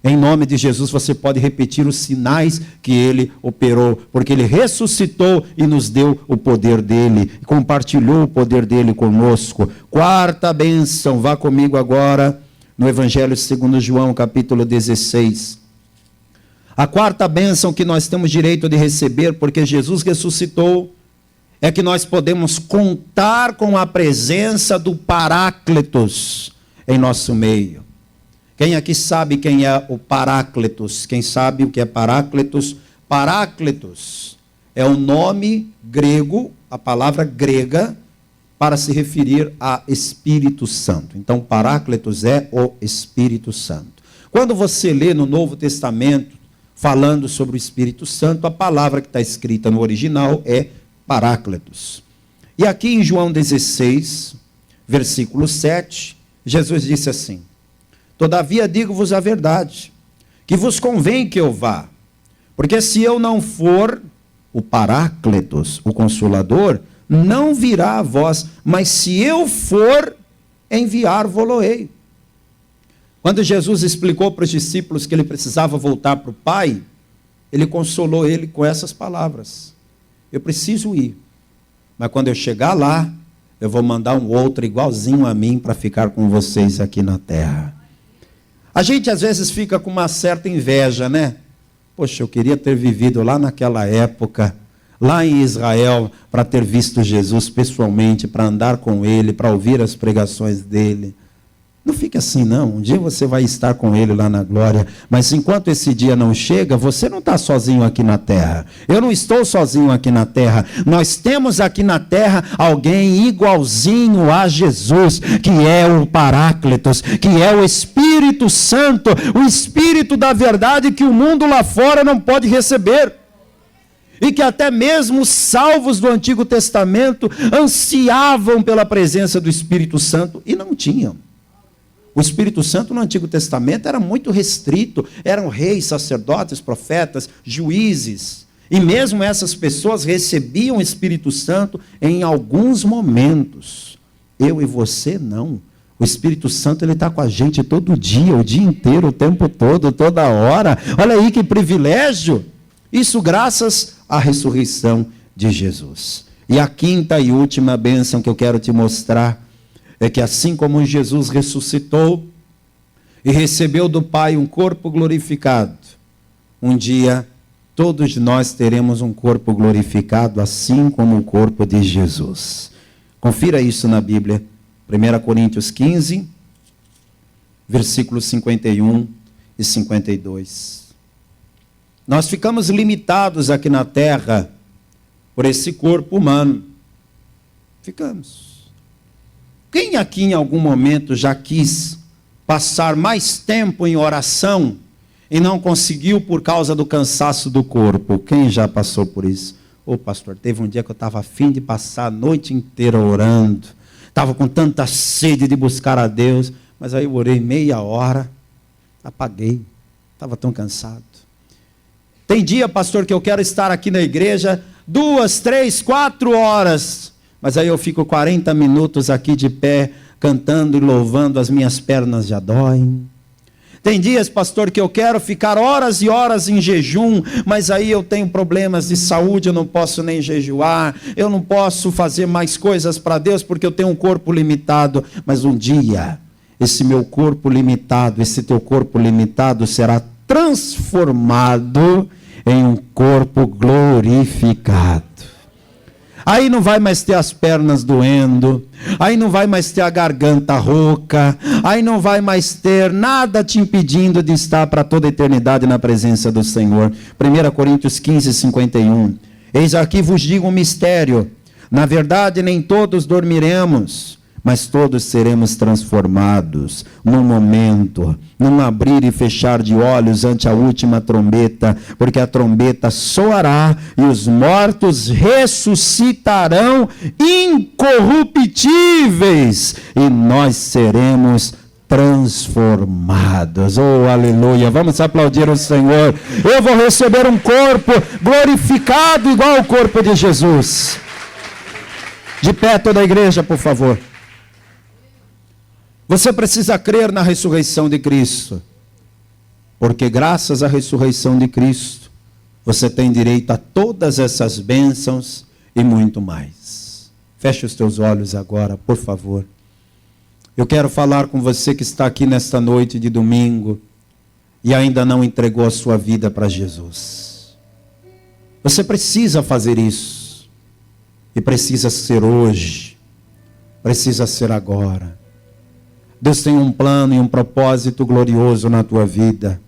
Em nome de Jesus você pode repetir os sinais que ele operou, porque ele ressuscitou e nos deu o poder dele, compartilhou o poder dele conosco. Quarta bênção, vá comigo agora no Evangelho segundo João, capítulo 16. A quarta bênção que nós temos direito de receber, porque Jesus ressuscitou, é que nós podemos contar com a presença do Paráclitos em nosso meio. Quem aqui sabe quem é o Paráclitos? Quem sabe o que é Paráclitos? Paráclitos é o nome grego, a palavra grega, para se referir a Espírito Santo. Então, Paráclitos é o Espírito Santo. Quando você lê no Novo Testamento, falando sobre o Espírito Santo, a palavra que está escrita no original é Paráclitos. E aqui em João 16, versículo 7, Jesus disse assim: todavia digo-vos a verdade, que vos convém que eu vá, porque se eu não for, o Paráclitos, o Consolador, não virá a vós, mas se eu for, enviar-vos-ei. Quando Jesus explicou para os discípulos que ele precisava voltar para o Pai, ele consolou ele com essas palavras: eu preciso ir, mas quando eu chegar lá, eu vou mandar um outro igualzinho a mim para ficar com vocês aqui na terra. A gente às vezes fica com uma certa inveja, né? Poxa, eu queria ter vivido lá naquela época, lá em Israel, para ter visto Jesus pessoalmente, para andar com ele, para ouvir as pregações dele. Não fique assim não, um dia você vai estar com ele lá na glória, mas enquanto esse dia não chega, você não está sozinho aqui na terra. Eu não estou sozinho aqui na terra. Nós temos aqui na terra alguém igualzinho a Jesus, que é o Paráclitos, que é o Espírito Santo, o Espírito da verdade que o mundo lá fora não pode receber. E que até mesmo os salvos do Antigo Testamento ansiavam pela presença do Espírito Santo e não tinham. O Espírito Santo no Antigo Testamento era muito restrito, eram reis, sacerdotes, profetas, juízes. E mesmo essas pessoas recebiam o Espírito Santo em alguns momentos. Eu e você não. O Espírito Santo ele está com a gente todo dia, o dia inteiro, o tempo todo, toda hora. Olha aí que privilégio. Isso graças à ressurreição de Jesus. E a quinta e última bênção que eu quero te mostrar é que assim como Jesus ressuscitou e recebeu do Pai um corpo glorificado, um dia todos nós teremos um corpo glorificado, assim como o corpo de Jesus. Confira isso na Bíblia. 1 Coríntios 15, versículos 51 e 52. Nós ficamos limitados aqui na terra por esse corpo humano. Ficamos. Quem aqui em algum momento já quis passar mais tempo em oração e não conseguiu por causa do cansaço do corpo? Quem já passou por isso? Ô pastor, teve um dia que eu estava a fim de passar a noite inteira orando. Estava com tanta sede de buscar a Deus, mas aí eu orei meia hora, apaguei, estava tão cansado. Tem dia, pastor, que eu quero estar aqui na igreja 2, 3, 4 horas, mas aí eu fico 40 minutos aqui de pé, cantando e louvando, as minhas pernas já doem. Tem dias, pastor, que eu quero ficar horas e horas em jejum, mas aí eu tenho problemas de saúde, eu não posso nem jejuar, eu não posso fazer mais coisas para Deus, porque eu tenho um corpo limitado. Mas um dia, esse meu corpo limitado, esse teu corpo limitado será transformado em um corpo glorificado. Aí não vai mais ter as pernas doendo, aí não vai mais ter a garganta rouca, aí não vai mais ter nada te impedindo de estar para toda a eternidade na presença do Senhor. 1 Coríntios 15, 51. Eis aqui vos digo um mistério, na verdade nem todos dormiremos, mas todos seremos transformados num momento, num abrir e fechar de olhos ante a última trombeta, porque a trombeta soará e os mortos ressuscitarão incorruptíveis e nós seremos transformados. Oh, aleluia! Vamos aplaudir o Senhor. Eu vou receber um corpo glorificado igual ao corpo de Jesus. De pé toda a igreja, por favor. Você precisa crer na ressurreição de Cristo, porque graças à ressurreição de Cristo, você tem direito a todas essas bênçãos e muito mais. Feche os teus olhos agora, por favor. Eu quero falar com você que está aqui nesta noite de domingo e ainda não entregou a sua vida para Jesus. Você precisa fazer isso, e precisa ser hoje, precisa ser agora. Deus tem um plano e um propósito glorioso na tua vida.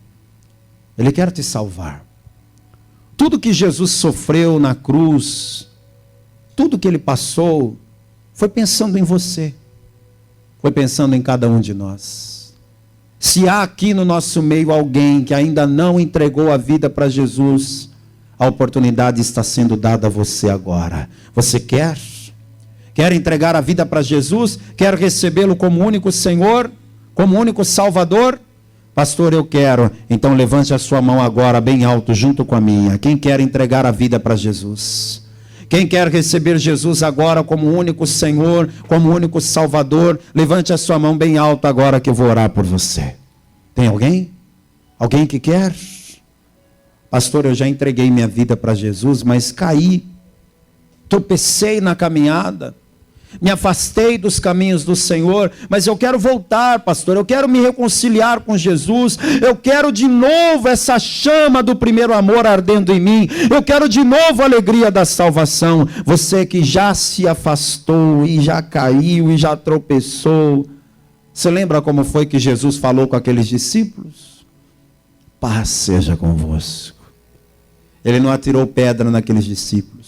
Ele quer te salvar. Tudo que Jesus sofreu na cruz, tudo que ele passou, foi pensando em você. Foi pensando em cada um de nós. Se há aqui no nosso meio alguém que ainda não entregou a vida para Jesus, a oportunidade está sendo dada a você agora. Você quer? Quer entregar a vida para Jesus? Quer recebê-lo como único Senhor? Como único Salvador? Pastor, eu quero. Então levante a sua mão agora bem alto junto com a minha. Quem quer entregar a vida para Jesus? Quem quer receber Jesus agora como único Senhor, como único Salvador? Levante a sua mão bem alto agora que eu vou orar por você. Tem alguém? Alguém que quer? Pastor, eu já entreguei minha vida para Jesus, mas caí. Tropecei na caminhada. Me afastei dos caminhos do Senhor, mas eu quero voltar, pastor, eu quero me reconciliar com Jesus, eu quero de novo essa chama do primeiro amor ardendo em mim, eu quero de novo a alegria da salvação. Você que já se afastou e já caiu e já tropeçou, você lembra como foi que Jesus falou com aqueles discípulos? Paz seja convosco. Ele não atirou pedra naqueles discípulos.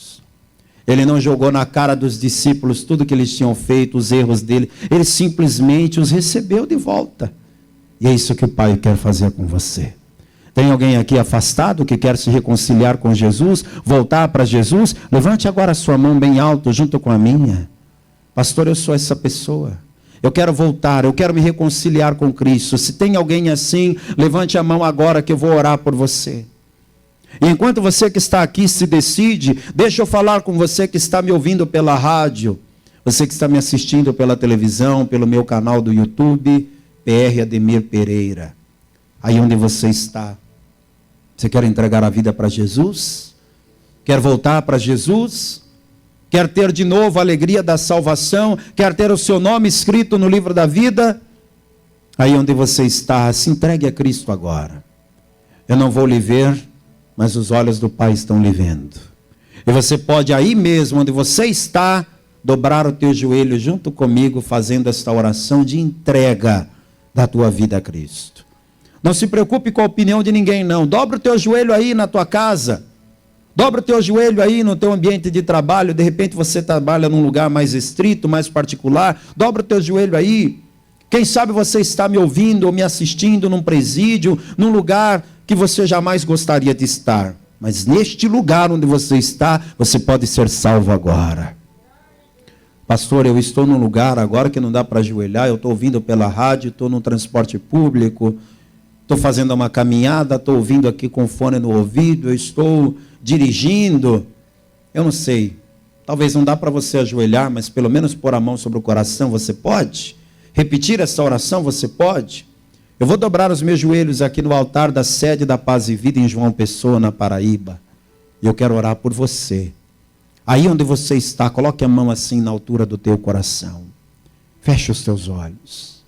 Ele não jogou na cara dos discípulos tudo que eles tinham feito, os erros dele. Ele simplesmente os recebeu de volta. E é isso que o Pai quer fazer com você. Tem alguém aqui afastado que quer se reconciliar com Jesus, voltar para Jesus? Levante agora a sua mão bem alto junto com a minha. Pastor, eu sou essa pessoa. Eu quero voltar, eu quero me reconciliar com Cristo. Se tem alguém assim, levante a mão agora que eu vou orar por você. E enquanto você que está aqui se decide, deixa eu falar com você que está me ouvindo pela rádio, você que está me assistindo pela televisão, pelo meu canal do YouTube, PR Ademir Pereira. Aí onde você está, você quer entregar a vida para Jesus? Quer voltar para Jesus? Quer ter de novo a alegria da salvação? Quer ter o seu nome escrito no livro da vida? Aí onde você está, se entregue a Cristo agora. Eu não vou lhe ver, mas os olhos do Pai estão lhe vendo. E você pode aí mesmo, onde você está, dobrar o teu joelho junto comigo, fazendo esta oração de entrega da tua vida a Cristo. Não se preocupe com a opinião de ninguém, não. Dobra o teu joelho aí na tua casa. Dobra o teu joelho aí no teu ambiente de trabalho. De repente você trabalha num lugar mais estrito, mais particular. Dobra o teu joelho aí. Quem sabe você está me ouvindo ou me assistindo num presídio, num lugar que você jamais gostaria de estar. Mas neste lugar onde você está, você pode ser salvo agora. Pastor, eu estou num lugar agora que não dá para ajoelhar, eu estou ouvindo pela rádio, estou no transporte público, estou fazendo uma caminhada, estou ouvindo aqui com fone no ouvido, eu estou dirigindo. Eu não sei, talvez não dá para você ajoelhar, mas pelo menos pôr a mão sobre o coração, você pode? Repetir essa oração, você pode? Eu vou dobrar os meus joelhos aqui no altar da sede da Paz e Vida em João Pessoa, na Paraíba. E eu quero orar por você. Aí onde você está, coloque a mão assim na altura do teu coração. Feche os teus olhos.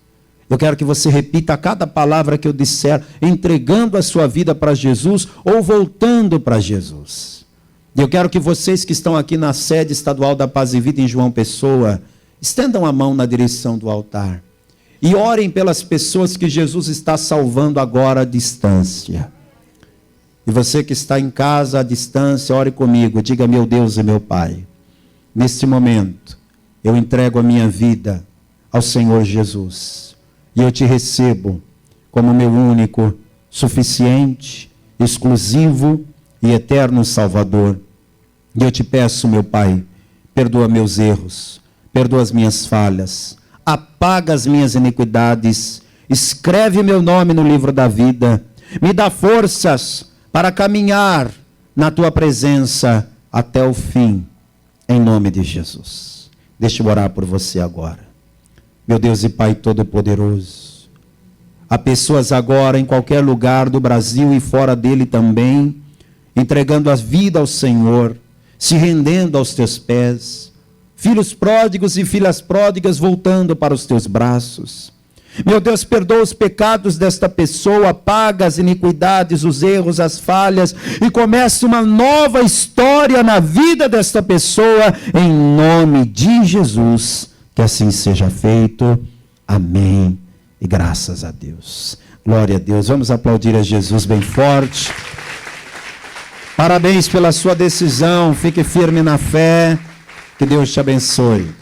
Eu quero que você repita cada palavra que eu disser, entregando a sua vida para Jesus ou voltando para Jesus. E eu quero que vocês que estão aqui na sede estadual da Paz e Vida em João Pessoa, estendam a mão na direção do altar. E orem pelas pessoas que Jesus está salvando agora à distância. E você que está em casa à distância, ore comigo. Diga: meu Deus e meu Pai, neste momento, eu entrego a minha vida ao Senhor Jesus. E eu te recebo como meu único, suficiente, exclusivo e eterno Salvador. E eu te peço, meu Pai, perdoa meus erros, perdoa as minhas falhas, apaga as minhas iniquidades, escreve meu nome no livro da vida, me dá forças para caminhar na tua presença até o fim, em nome de Jesus. Deixa eu orar por você agora. Meu Deus e Pai Todo-Poderoso, há pessoas agora em qualquer lugar do Brasil e fora dele também, entregando a vida ao Senhor, se rendendo aos teus pés, filhos pródigos e filhas pródigas voltando para os teus braços. Meu Deus, perdoa os pecados desta pessoa, apaga as iniquidades, os erros, as falhas, e começa uma nova história na vida desta pessoa, em nome de Jesus, que assim seja feito. Amém. E graças a Deus. Glória a Deus. Vamos aplaudir a Jesus bem forte. Parabéns pela sua decisão, fique firme na fé, que Deus te abençoe.